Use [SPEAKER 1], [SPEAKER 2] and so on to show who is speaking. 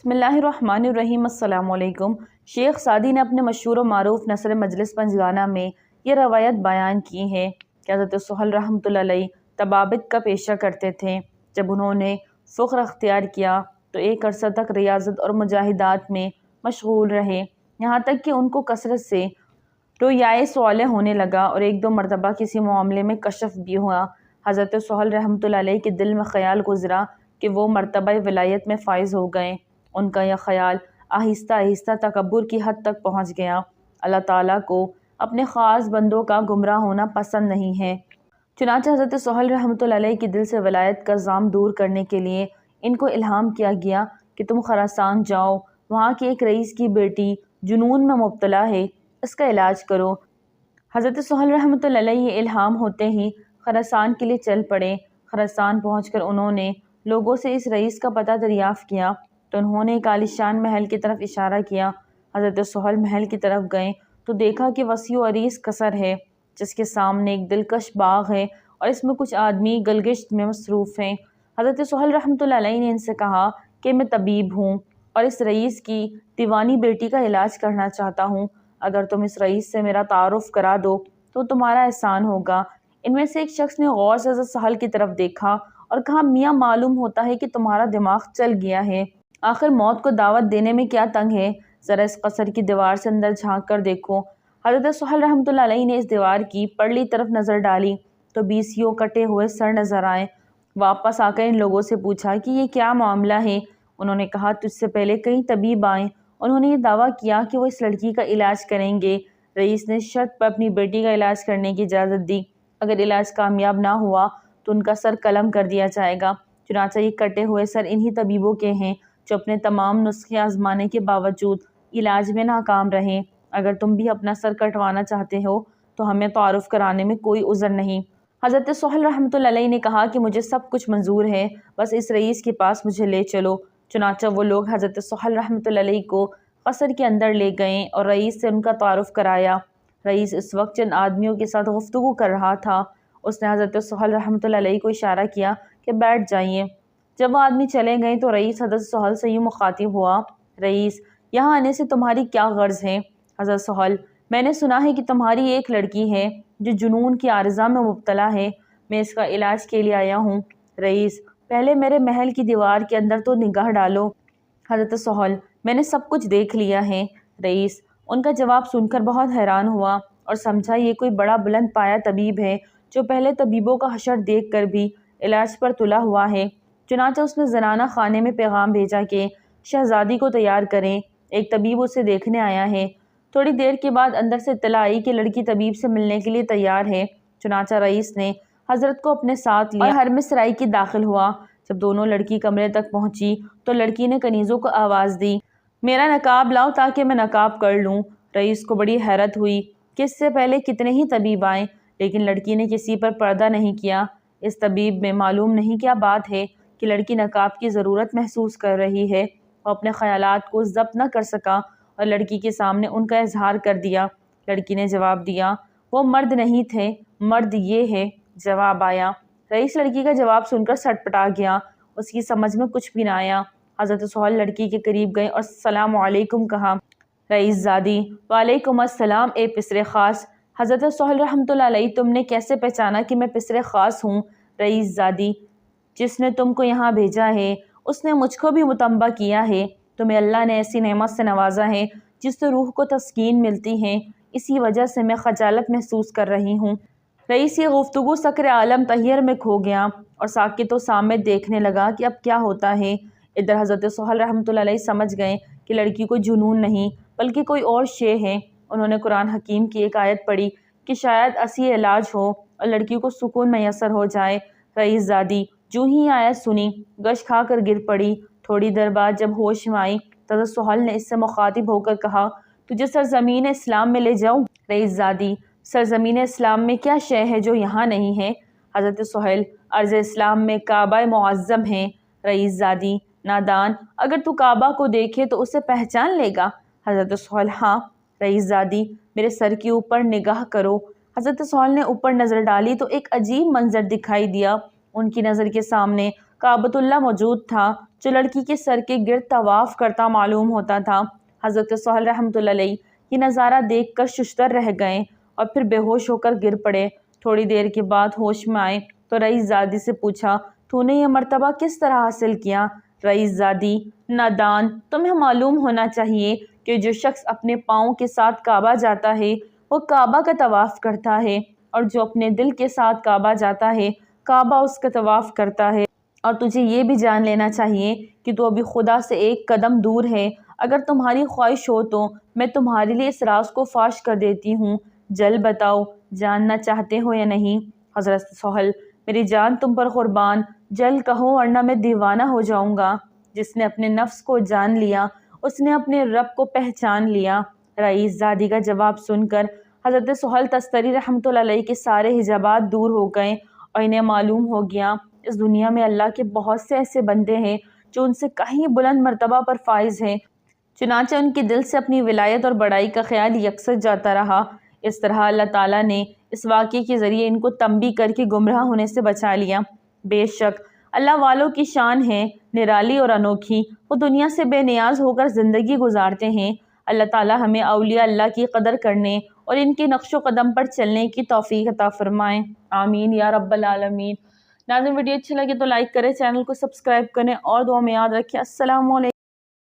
[SPEAKER 1] بسم اللہ الرحمن الرحیم۔ السلام علیکم۔ شیخ سعدی نے اپنے مشہور و معروف نثر مجلس پنجگانہ میں یہ روایت بیان کی ہے کہ حضرت سہل رحمۃ اللہ علیہ طبابت کا پیشہ کرتے تھے۔ جب انہوں نے فقہ اختیار کیا تو ایک عرصہ تک ریاضت اور مجاہدات میں مشغول رہے، یہاں تک کہ ان کو کثرت سے رویائے صالح ہونے لگا اور ایک دو مرتبہ کسی معاملے میں کشف بھی ہوا۔ حضرت سہل رحمۃ اللہ علیہ کے دل میں خیال گزرا کہ وہ مرتبہ ولایت میں فائز ہو گئے۔ ان کا یہ خیال آہستہ آہستہ تکبر کی حد تک پہنچ گیا۔ اللہ تعالیٰ کو اپنے خاص بندوں کا گمراہ ہونا پسند نہیں ہے، چنانچہ حضرت سہل رحمۃ اللہ علیہ کے دل سے ولایت کا زام دور کرنے کے لیے ان کو الہام کیا گیا کہ تم خراسان جاؤ، وہاں کے ایک رئیس کی بیٹی جنون میں مبتلا ہے، اس کا علاج کرو۔ حضرت سہل رحمۃ اللہ علیہ یہ الہام ہوتے ہی خراسان کے لیے چل پڑے۔ خراسان پہنچ کر انہوں نے لوگوں سے اس رئیس کا پتہ دریافت کیا تو انہوں نے ایک عالیشان محل کی طرف اشارہ کیا۔ حضرت سہل محل کی طرف گئے تو دیکھا کہ وسیع و عریض قصر ہے، جس کے سامنے ایک دلکش باغ ہے اور اس میں کچھ آدمی گلگشت میں مصروف ہیں۔ حضرت سہل رحمۃ اللہ علیہ نے ان سے کہا کہ میں طبیب ہوں اور اس رئیس کی دیوانی بیٹی کا علاج کرنا چاہتا ہوں، اگر تم اس رئیس سے میرا تعارف کرا دو تو تمہارا احسان ہوگا۔ ان میں سے ایک شخص نے غور سے حضرت سہل کی طرف دیکھا اور کہا، میاں معلوم ہوتا ہے کہ تمہارا دماغ چل گیا ہے، آخر موت کو دعوت دینے میں کیا تنگ ہے، ذرا اس قصر کی دیوار سے اندر جھانک کر دیکھو۔ حضرت سہل رحمۃ اللہ علیہ نے اس دیوار کی پرلی طرف نظر ڈالی تو 20 کٹے ہوئے سر نظر آئے۔ واپس آ کر ان لوگوں سے پوچھا کہ یہ کیا معاملہ ہے۔ انہوں نے کہا، تجھ سے پہلے کئی طبیب آئے، انہوں نے یہ دعویٰ کیا کہ وہ اس لڑکی کا علاج کریں گے۔ رئیس نے شرط پر اپنی بیٹی کا علاج کرنے کی اجازت دی، اگر علاج کامیاب نہ ہوا تو ان کا سر قلم کر دیا جائے گا۔ چنانچہ یہ کٹے ہوئے سر انہی طبیبوں کے ہیں جو اپنے تمام نسخے آزمانے کے باوجود علاج میں ناکام رہے۔ اگر تم بھی اپنا سر کٹوانا چاہتے ہو تو ہمیں تعارف کرانے میں کوئی عذر نہیں۔ حضرت سہل رحمۃ اللہ علیہ نے کہا کہ مجھے سب کچھ منظور ہے، بس اس رئیس کے پاس مجھے لے چلو۔ چنانچہ وہ لوگ حضرت سہل رحمۃ اللہ علیہ کو قصر کے اندر لے گئے اور رئیس سے ان کا تعارف کرایا۔ رئیس اس وقت چند آدمیوں کے ساتھ گفتگو کر رہا تھا۔ اس نے حضرت سہل رحمۃ اللہ علیہ کو اشارہ کیا کہ بیٹھ جائیے۔ جب وہ آدمی چلے گئے تو رئیس حضرت سہل سے یوں مخاطب ہوا، رئیس، یہاں آنے سے تمہاری کیا غرض ہے؟ حضرت سہل، میں نے سنا ہے کہ تمہاری ایک لڑکی ہے جو جنون کی عارضہ میں مبتلا ہے، میں اس کا علاج کے لیے آیا ہوں۔ رئیس، پہلے میرے محل کی دیوار کے اندر تو نگاہ ڈالو۔ حضرت سہل، میں نے سب کچھ دیکھ لیا ہے۔ رئیس ان کا جواب سن کر بہت حیران ہوا اور سمجھا یہ کوئی بڑا بلند پایا طبیب ہے جو پہلے طبیبوں کا حشر دیکھ کر بھی علاج پر تلا ہوا ہے۔ چنانچہ اس نے زنانہ خانے میں پیغام بھیجا کہ شہزادی کو تیار کریں، ایک طبیب اسے دیکھنے آیا ہے۔ تھوڑی دیر کے بعد اندر سے اطلاع آئی کہ لڑکی طبیب سے ملنے کے لیے تیار ہے۔ چنانچہ رئیس نے حضرت کو اپنے ساتھ لیا اور حرم سرائی کی داخل ہوا۔ جب دونوں لڑکی کمرے تک پہنچی تو لڑکی نے کنیزوں کو آواز دی، میرا نقاب لاؤ تاکہ میں نقاب کر لوں۔ رئیس کو بڑی حیرت ہوئی کہ اس سے پہلے کتنے ہی طبیب آئے، لیکن لڑکی نے کسی پر پردہ نہیں کیا۔ اس طبیب میں معلوم نہیں کیا بات ہے کہ لڑکی نقاب کی ضرورت محسوس کر رہی ہے۔ وہ اپنے خیالات کو ضبط نہ کر سکا اور لڑکی کے سامنے ان کا اظہار کر دیا۔ لڑکی نے جواب دیا، وہ مرد نہیں تھے، مرد یہ ہے۔ جواب آیا۔ رئیس لڑکی کا جواب سن کر سٹ پٹا گیا، اس کی سمجھ میں کچھ بھی نہ آیا۔ حضرت سہل لڑکی کے قریب گئے اور السلام علیکم کہا۔ رئیس زادی، وعلیکم السلام اے پسر خاص۔ حضرت سہل رحمۃ اللہ علیہ، تم نے کیسے پہچانا کہ میں پسر خاص ہوں؟ رئیس زادی، جس نے تم کو یہاں بھیجا ہے اس نے مجھ کو بھی متنبہ کیا ہے، تمہیں اللہ نے ایسی نعمت سے نوازا ہے جس سے روح کو تسکین ملتی ہے، اسی وجہ سے میں خجالت محسوس کر رہی ہوں۔ رئیس یہ گفتگو سکر عالم طاہر میں کھو گیا اور ساکت و صامت دیکھنے لگا کہ اب کیا ہوتا ہے۔ ادھر حضرت سہل رحمۃ اللہ علیہ سمجھ گئے کہ لڑکی کو جنون نہیں بلکہ کوئی اور شے ہے۔ انہوں نے قرآن حکیم کی ایک آیت پڑھی کہ شاید اسی علاج ہو اور لڑکی کو سکون میسر ہو جائے۔ رئیس زادی جو ہی آیت سنی گش کھا کر گر پڑی۔ تھوڑی دیر بعد جب ہوش میں آئی تو حضرت سہل نے اس سے مخاطب ہو کر کہا، تجھے سرزمین اسلام میں لے جاؤں؟ رئیس زادی، سرزمین اسلام میں کیا شے ہے جو یہاں نہیں ہے؟ حضرت سہل، ارض اسلام میں کعبہ معظم ہے۔ رئیس زادی، نادان، اگر تو کعبہ کو دیکھے تو اسے پہچان لے گا؟ حضرت سہل، ہاں۔ رئیس زادی، میرے سر کے اوپر نگاہ کرو۔ حضرت سہل نے اوپر نظر ڈالی تو ایک عجیب منظر دکھائی دیا۔ ان کی نظر کے سامنے کعبۃ اللہ موجود تھا جو لڑکی کے سر کے گرد طواف کرتا معلوم ہوتا تھا۔ حضرت سہل رحمۃ اللہ علیہ یہ نظارہ دیکھ کر ششدر رہ گئے اور پھر بے ہوش ہو کر گر پڑے۔ تھوڑی دیر کے بعد ہوش میں آئے تو رئیس زادی سے پوچھا، تو نے یہ مرتبہ کس طرح حاصل کیا؟ رئیس زادی: نادان، تمہیں معلوم ہونا چاہیے کہ جو شخص اپنے پاؤں کے ساتھ کعبہ جاتا ہے وہ کعبہ کا طواف کرتا ہے، اور جو اپنے دل کے ساتھ کعبہ جاتا ہے کعبہ اس کا طواف کرتا ہے۔ اور تجھے یہ بھی جان لینا چاہیے کہ تو ابھی خدا سے ایک قدم دور ہے۔ اگر تمہاری خواہش ہو تو میں تمہارے لیے اس راز کو فاش کر دیتی ہوں، جل بتاؤ، جاننا چاہتے ہو یا نہیں؟ حضرت سہل: میری جان تم پر قربان، جل کہو ورنہ میں دیوانہ ہو جاؤں گا۔ جس نے اپنے نفس کو جان لیا اس نے اپنے رب کو پہچان لیا۔ رئیس زادی کا جواب سن کر حضرت سہل تستری رحمۃ اللہ علیہ کے سارے حجابات دور ہو گئے اور انہیں معلوم ہو گیا اس دنیا میں اللہ کے بہت سے ایسے بندے ہیں جو ان سے کہیں بلند مرتبہ پر فائز ہیں۔ چنانچہ ان کے دل سے اپنی ولایت اور بڑائی کا خیال یکسر جاتا رہا۔ اس طرح اللہ تعالیٰ نے اس واقعے کے ذریعے ان کو تنبیہ کر کے گمراہ ہونے سے بچا لیا۔ بے شک اللہ والوں کی شان ہے نرالی اور انوکھی، وہ دنیا سے بے نیاز ہو کر زندگی گزارتے ہیں۔ اللہ تعالیٰ ہمیں اولیاء اللہ کی قدر کرنے اور ان کے نقش و قدم پر چلنے کی توفیق عطا فرمائے، آمین یا رب العالمین۔ ناظرین، ویڈیو اچھی لگے تو لائک کریں، چینل کو سبسکرائب کریں اور دعا میں یاد رکھیں۔ السلام علیکم۔